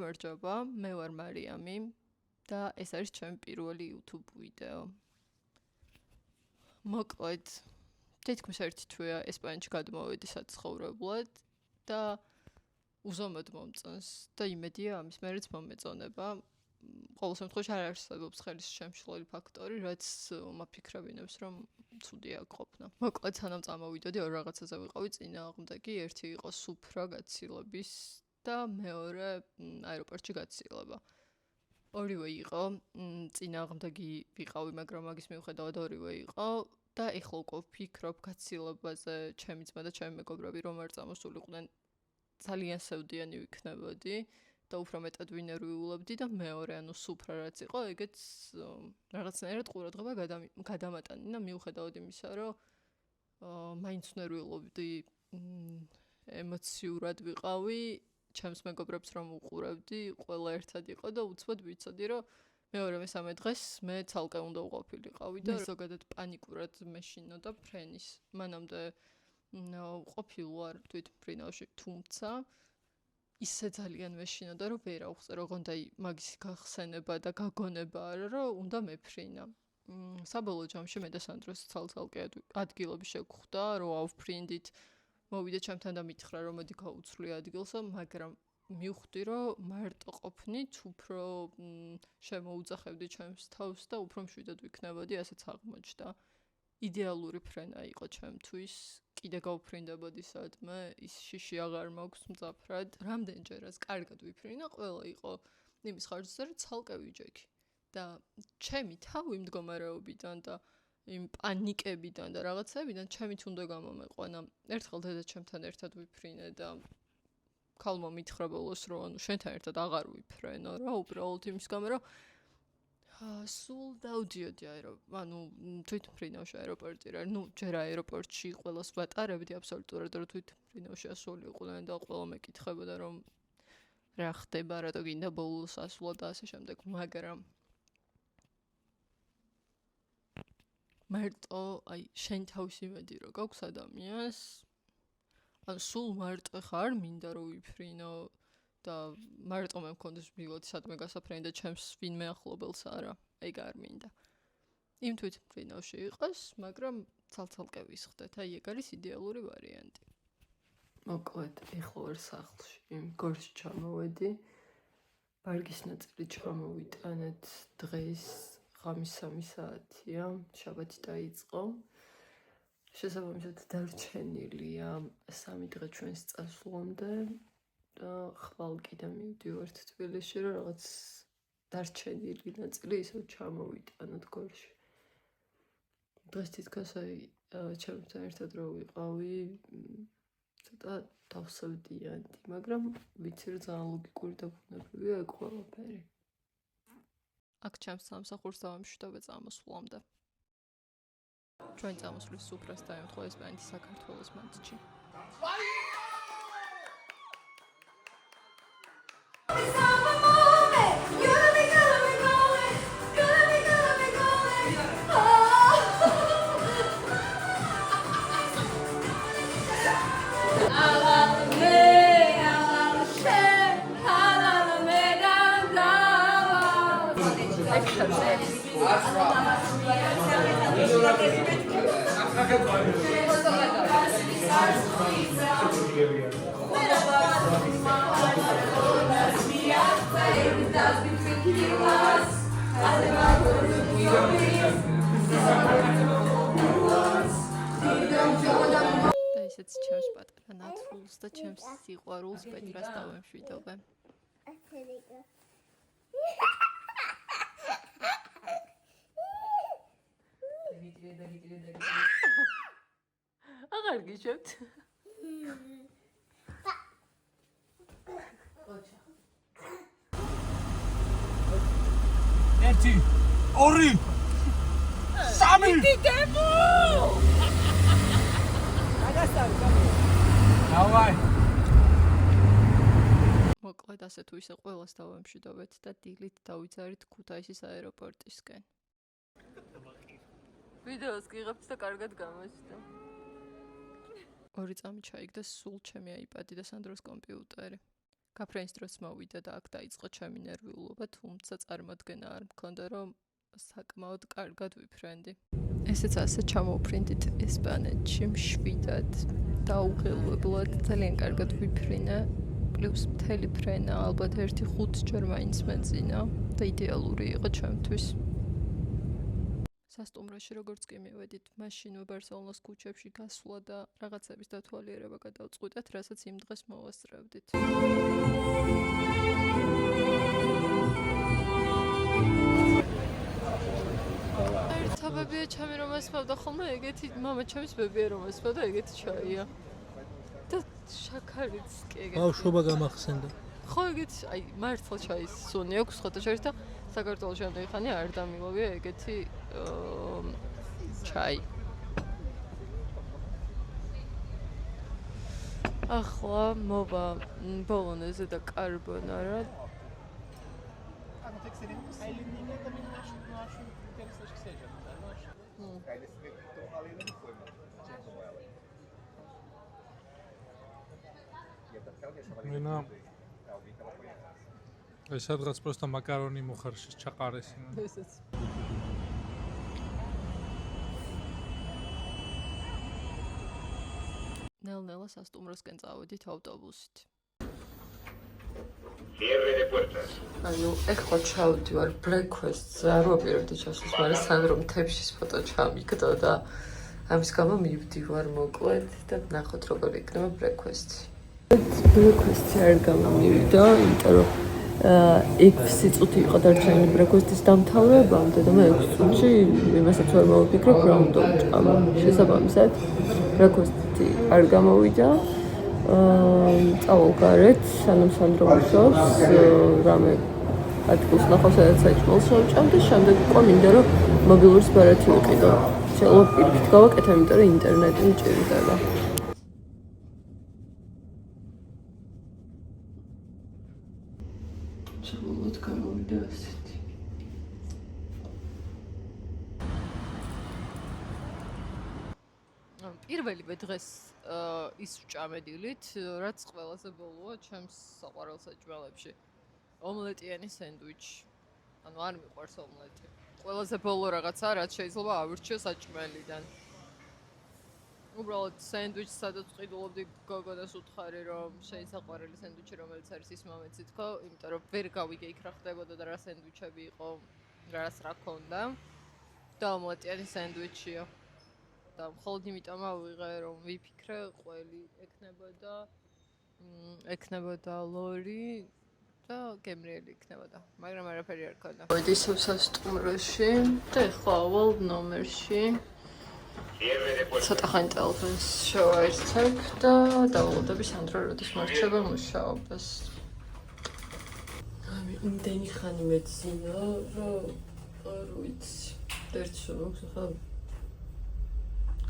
გამარჯობა, მე ვარ მარიამი და ეს არის ჩემი პირველი YouTube ვიდეო. მოკლედ, თითქმის ერთი თვეა ესპანეთში გადმოვედი საცხოვრებლად და უზომოდ მომწონს და იმედია ამის მერეც მომეწონება. ყოველ შემთხვევაში არ არსებობს ხელის შემშლელი ფაქტორი, რაც მაფიქრებინებს, რომ ცუდია ყოფნა. მოკლედ, სანამ წამოვიდოდი, ორ რაღაცაზე ვიყავი წინააღმდეგი, ერთი იყო სუფრა გაცილების და მეორე აეროპორტში გაცილება. ორივე იყო, წინააღმდეგი ვიყავი, მაგრამ მაგის მიუხედავად ორივე იყო და ეხლა უკვე ვფიქრობ გაცილებაზე, ჩემი ძმა და ჩემი მეგობრები რომ არ წამოსულიყვნენ, ძალიან სევდიანი ვიქნებოდი და უფრო მეტად ვინერვიულებდი და მეორე, ანუ სუფრა რაც იყო, ეგეც რაღაცნაირად ყურადღება გადამატანინა, მიუხედავად იმისა, რომ მაინც ვინერვიულებდი, ემოციურად ვიყავი. ჩემს მეგობრებს რომ უყურებდი, ყველა ერთად იყო და უცბად ვიცოდი, რომ მეორე მესამე დღეს მე ცალკე უნდა ვყოფილიყავი და ზოგადად პანიკურად მეშინოდა ფრენის. მანამდე ყოფილი ვარ თვითმფრინავში, თუმცა ისე ძალიან მეშინოდა, რომ ვერ ავხსნე, როგორ მაგის გახსენება და გაგონება არა, რომ უნდა მეფრინა. საბოლოო ჯამში მე და სანდროს ცალ-ცალკე ადგილები შეგხვდა, რომ ავფრინდით. მოვიდა ჩემთან და მითხრა, რომ მოდი გავუცვლი ადგილსა, მაგრამ მივხვდი, რომ მარტო ყოფნით უფრო შემოუძახებდი ჩემს თავს და უფრო მშვიდად ვიქნებოდი, ასეც აღმოჩნდა. იდეალური ფრენა იყო ჩემთვის, კიდე გავფრინდებოდი სადმე, ის შიში აღარ მაქვს მძაფრად. რამდენჯერაც კარგად ვიფრინა, ყველა იყო იმის ხარჯზე, რომ ცალკე ვიჯექი. და ჩემი თავი მდგომარეობიდან და იმ პანიკებიდან და რაღაცებიდან ჩემიც უნდა გამომეყვანა. ერთხელ დედა ჩემთან ერთად ვიფრინე და ქალმა მითხრა ბოლოს, რომ ანუ შენთან ერთად აღარ ვიფრენო რა, უბრალოდ იმის გამო, რომ სულ დავდიოდი ანუ თვითმფრინავში აეროპორტი რა, ჯერ აეროპორტში ყველას ვატარებდი აბსოლუტურად, რომ თვითმფრინავში ასული იყვნენ და ყველა მეკითხებოდა, რომ რა ხდება, რატო გინდა ბოლოს ასვლა და ასე შემდეგ, მაგრამ მარტო შენ თავის იმედი რო გაქვს ადამიანს, ანუ სულ მარტო ხარ მინდა რომ ვიფრინო და მარტო მე მქონდეს მილოდი სადმე გასაფრენი და ჩემს ვინმე ახლობელს არა, ეგ არ მინდა. იმ თვითმფრინავში იყოს, მაგრამ ცალ-ცალკე ვისხდეთ, ეგ არის იდეალური ვარიანტი. მოკლედ, ეხლა ვარ სახლში, გორში ჩამოვედი, ბარგის ნაწილი ჩამოვიტანეთ დღეს. ღამის 3 საათია, შაბათი დაიწყო. შესაბამისად დარჩენილია 3 დღე ჩვენს წასვლამდე და ხვალ კიდე მივდივართ თბილისში, რომ რაღაც დარჩენილი ნაწილი ისევ ჩამოვიტანოთ გორში. დღეს თითქოს ჩემთან ერთად რო ვიყავი, ცოტა დავსევდიანდი, მაგრამ ვიცი რომ ძალიან ლოგიკური და ბუნებრივია ეგ ყველაფერი. აქ ჩემს სამსახურს დავამშვიდობე წამოსვლამდე. ჩვენ წამოსვლის სუფრას დაემთხვა ესპანეთის საქართველოს მატჩი. და ისეც ჩემს პატარა ნათლულს და ჩემს სიყვარულს პეტრას დავემშვიდობე. აღარ გიჟებთ? ერთი, ორი, სამი! დიდებო! დავაი! მოკლედ ასე თუ ისე ყველას დავემშვიდობეთ და დილით დავიძარით ქუთაისის აეროპორტისკენ. ვიდეოს გიღებთ და კარგად გამოჩნდა. 2 წამი ჩაიგდა სულ ჩემი აიპადი და სანდროს კომპიუტერი. გაფრენის დროს მოვიდა და აქ დაიწყო ჩემი ნერვიულობა, თუმცა წარმოდგენა არ მქონდა, რომ საკმაოდ კარგად ვიფრენდი. ესეც ასე ჩამოვფრინდით ესპანეთში მშვიდად, დაუღელვებლად, ძალიან კარგად ვიფრინე. პლუს მთელი ფრენა ალბათ 1-5 ჯერ მაინც მეძინა და იდეალური იყო ჩემთვის. სასტუმროში როგორც კი მივედით, მაშინვე ბარსელონას ქუჩებში გასვლა და რაღაცების დათვალიერება გადავწყვიტეთ, რასაც იმ დღეს მოვასწრებდით. ერთა ბებია ჩემი რომ ესმევდა ხოლმე ეგეთი, მამა ჩემის ბებია რომ ესმევდა ეგეთი ჩაია. და შაქარიც კი ეგეთი. ბავშვობა გამახსენდა. ხო ეგეთი, აი მართლა ჩაის სუნი აქვს ხოთაშორის და საქართველოს შემდეგი ხანი არ დამილოვია ეგეთი ჩაი. ახლა მოვა ბოლონეზე და კარბონარა. მენა ეს სადღაც просто მაკარონი მოხარშის ჩაყარესინა. ესეც. ნელ-ნელა სასტუმროსკენ წავედით ავტობუსით. ანუ ეხლა ჩავდივარ Breakfast-ზე, არ ვაპირებდი ჩასვლის, მაგრამ სანამ რომ თებშის ფოტო ჩამიგდო და ამის გამო მივდივარ მოკლედ და ნახოთ როგორ იქნება Breakfast-ი. Breakfast-ი არ გამომივიდა, იმიტომ რომ 6 წუთი იყო დარჩენილი Breakfast-ის დამთავრებამდე და მე 6 წუთში იმასაც ვერ მოვიფიქრე, რა უნდა ვჭამო. შესაბამისად, Breakfast-ი არ გამოვიდა. წავალ გარეთ, სანამ სანდრო მუშაობს, რამე ადგილს ნახავს, სადაც საჭმელს შევჭამ და შემდეგ უკვე მინდა რომ მობილურის ბარათი ვიყიდო. შეიძლება პირიქით გავაკეთე, იმიტომ რომ ინტერნეტი მჭირდება. სულ გამოვიდა ასეთი. პირველივე დღეს ის ვჭამე დილით, რაც ყველაზე ბოლოა ჩემს საყვარელ საჭმელებში. ომლეტიანი სენდვიჩი. ანუ არ მიყვარს ომლეტი. ყველაზე ბოლო რაღაცა, რაც შეიძლება ავირჩიო საჭმელიდან. უბრალოდ სენდვიჩს სადაც ვყიდულობდი, გოგონას უთხარი, რომ შეისაყვარელი სენდვიჩი რომელიც არის ის მომეცი თქო, იმიტომ რომ ვერ გავიგე იქ რა ხდებოდა და რა სენდვიჩები იყო, რას რა ქონდა. და ომლეტიანი სენდვიჩია. და მხოლოდ იმიტომ ავიღე რომ ვიფიქრე ყველი ექნებოდა ლორი და გემრიელი იქნებოდა, მაგრამ არაფერი არ ქონდა. ვედი სასტუმროში და ახლა ავალ ნომერში. ცოტა ხანი ტელეფონს შევაერთებ და დავალოდები სანდრო როდის მარჩება მუშაობას. იმდენი ხანი მეძინა, რომ არ ვიცი. ერთ შემოქვს ახლა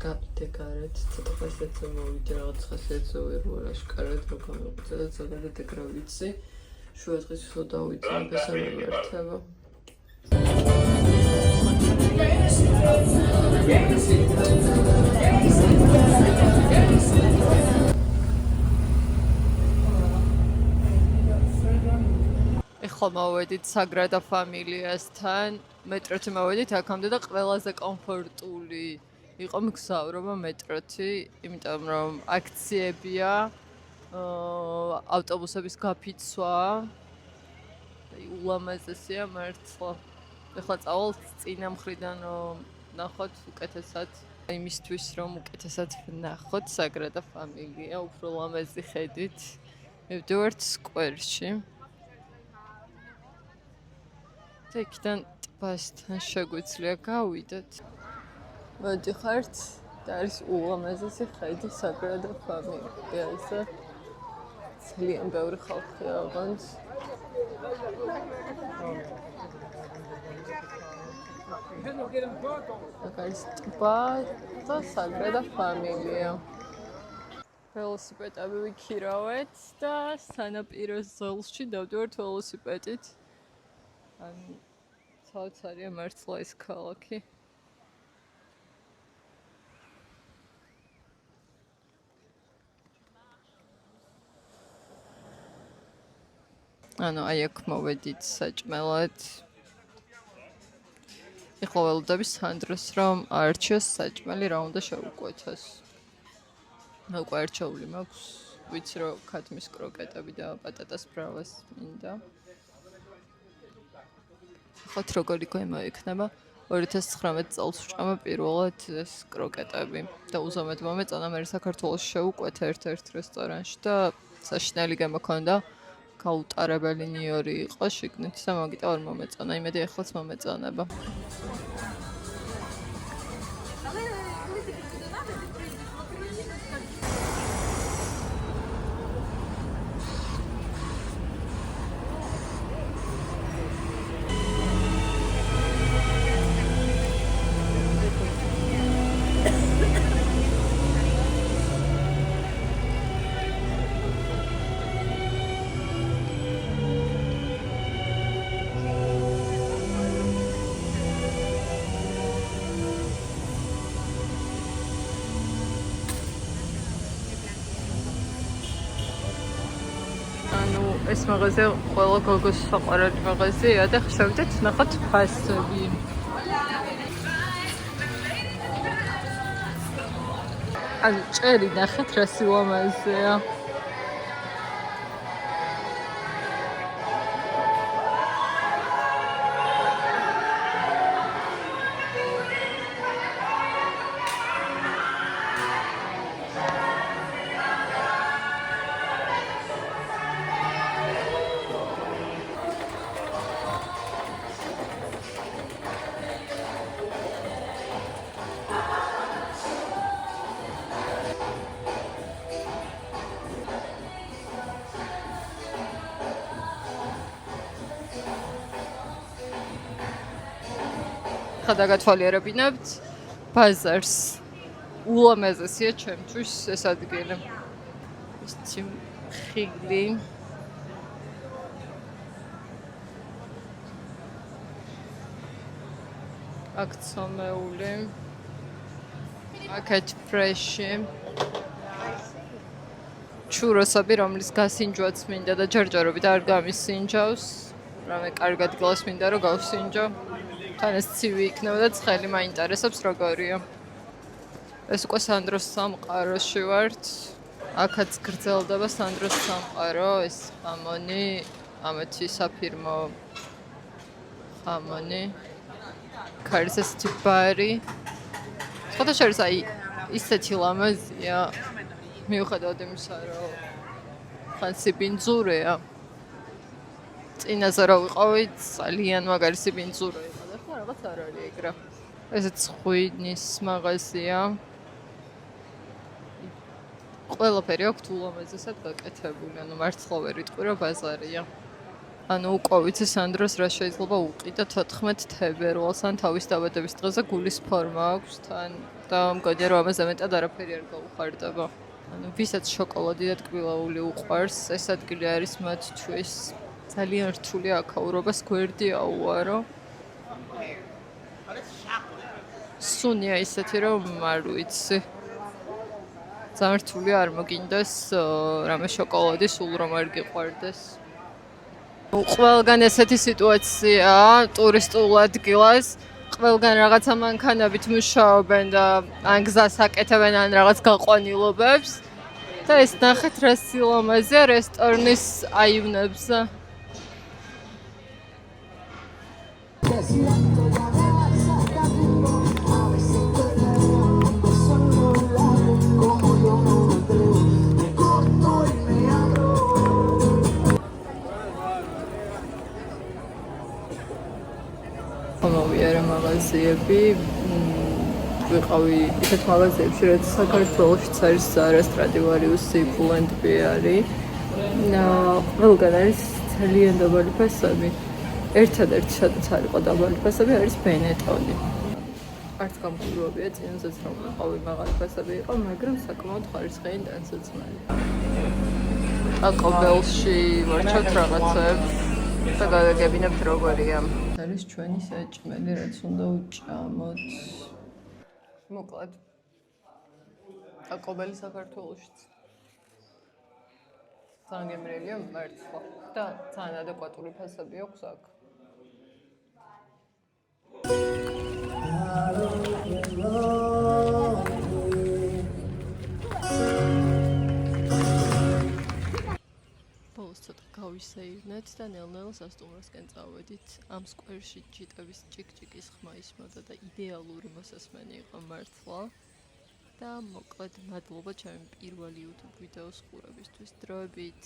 გავიდე გარეთ, ცოტა ხასიათზე მოვიდე, რაღაც ხასიათზე ვერ ვარ აშკარად რომ გამოვიდე და ზოგადად ეგ რა ვიცი. შუა დღეს ხო დავიწყე ფესამი ვერთება. ეხლა მოვედით საგრადა ფამილიასთან, მეტროთი მოვედით აქამდე და ყველაზე კომფორტული იყო მგზავრობა მეტროთი, იმიტომ რომ აქციებია, ავტობუსების გაფიცვა, ულამაზესია მართლა. ეხლა წავალ წინა მხრიდან რომ ნახოთ უკეთესად, იმისთვის რომ უკეთესად ვნახოთ საგრადა ფამილია, უფრო ლამაზი ხედით. მივდივართ სკვერში. და იქიდან ტბასთან შეგვიძლია გავიდეთ. მოდიხართ და არის ულამაზესი ხედი საგრადა ფამილიაზე. ძალიან ბევრი ხალხია აღონც. აქ არის ტბა და საგრადა ფამილია. ველოსიპედები ვიქირავეთ და სანაპირო ზოლში დავდივართ ველოსიპედით. ცალ-ცალია მართლა ეს ქალაქი. ანუ აი აქ მოვედით საჭმელად. ეხლა ველოდები სანდროს რომ არჩიოს საჭმელი რა უნდა შევუკვეთოს. მე უკვე არჩეული მაქვს. ვიცი რომ ქათმის კროკეტები და პატატას ბრალას მინდა. ხოთ როგორი გვემო იქნება 2019 წელს ვჭამა პირველად ეს კროკეტები და უზომოდ მომეწონა მე საქართველოს შევუკვეთ ერთ-ერთ რესტორანში და საშინელი გემოქონდა გაუტარებელი ნიორი იყო შიგნით და მაგიტო არ მომეწონა იმედი ახლაც მომეწონება ეს მაღაზია ყველა გოგოს საყვარელი მაღაზიაა და ხსოვდეთ ნახოთ ფასები. ანუ ჭერი ნახეთ რა სილამაზეა. ხადა გათვალიერებინებთ ბაზარს ულამაზესია ჩემთვის ეს ადგილი ისეთი ხილი აქ ცომეული აქეთ ფრეში ჩუროსები რომლის გასინჯვაც მინდა და ჯერჯერობით არ გამისინჯავს რამე კარგად გლას მინდა რომ გავსინჯო თან ეს ცივი იქნება და ცხელი მაინტერესებს როგორია. ეს უკვე სანდროს სამყაროში ვართ. აქაც გრძელდება სანდროს სამყარო, ეს ხამონი, ამეთი საფირმო ხამონი. ქარის ესეთი ბარი. სხვადასხვა აი ისეთი ლამაზია. მიუხედავად იმისა, რომ ხან სიბინძურეა. წინაზე რა ვიყავით, ძალიან მაგარი სიბინძურეა. რაღაც არ არის ეგრა. ესეც ღვინის მაღაზია. ყველაფერი აქვს ულამაზესად გაკეთებული, ანუ მართლა ვერ ვიტყვი რომ ბაზარია. ანუ უკვე ვიცი სანდროს რა შეიძლება უყიდო 14 თებერვალს ან თავის დაბადების დღეზე გულის ფორმა აქვს თან და მგონია რომ ამაზე მეტად არაფერი არ გაუხარდება. ანუ ვისაც შოკოლადი და ტკბილაული უყვარს, ეს ადგილი არის მათთვის. ძალიან რთული აქაურობას გვერდი აუარო. სუნია ისეთი რომ არ ვიცი. ძალიან რთული არ მოგინდეს რამე შოკოლადი სულ რომ არ გიყვარდეს. ყველგან ესეთი სიტუაციაა ტურისტულ ადგილას. ყველგან რაღაცა მანქანებით მუშაობენ და ან გზას აკეთებენ ან რაღაც გაყვანილობებს. და ეს ნახეთ რა სილამაზეა რესტორნის აივნებზე. მოვიარე მაღაზიები ვიყავი ისეთ მაღაზიებში რაც საქართველოშიც არის Zara, Stradivarius, Pull&Bear არის ყველგან არის ძალიან დაბალი ფასები ერთადერთი სადაც არ იყო დაბალი ფასები არის Benetton-ი არც გამგულობია წინაზეც რომ ვიყავი მაღალი ფასები იყო მაგრამ საკმაოდ ხარისხიანი ტანსაცმელი აკობელში ვარჩევთ რაღაცებს და გაგებინებთ როგორია არის ჩვენი საჭმელი რაც უნდა უჭამოთ მოკლედ აკობელი საქართველოშიც ძალიან გემრიელია მართლა და ძალიან ადეკვატური ფასები აქვს აქ. ბოლოს ცოტა გავისეირნეთ და ნელ-ნელა სასტუმროსკენ წავედით. ამ სკვერში ჯიტების ჭიკ-ჭიკის ხმა ისმოდა და იდეალური მოსასმენი იყო მართლა. და მოკლედ მადლობა ჩემი პირველი YouTube ვიდეოს ყურებისთვის. დროებით.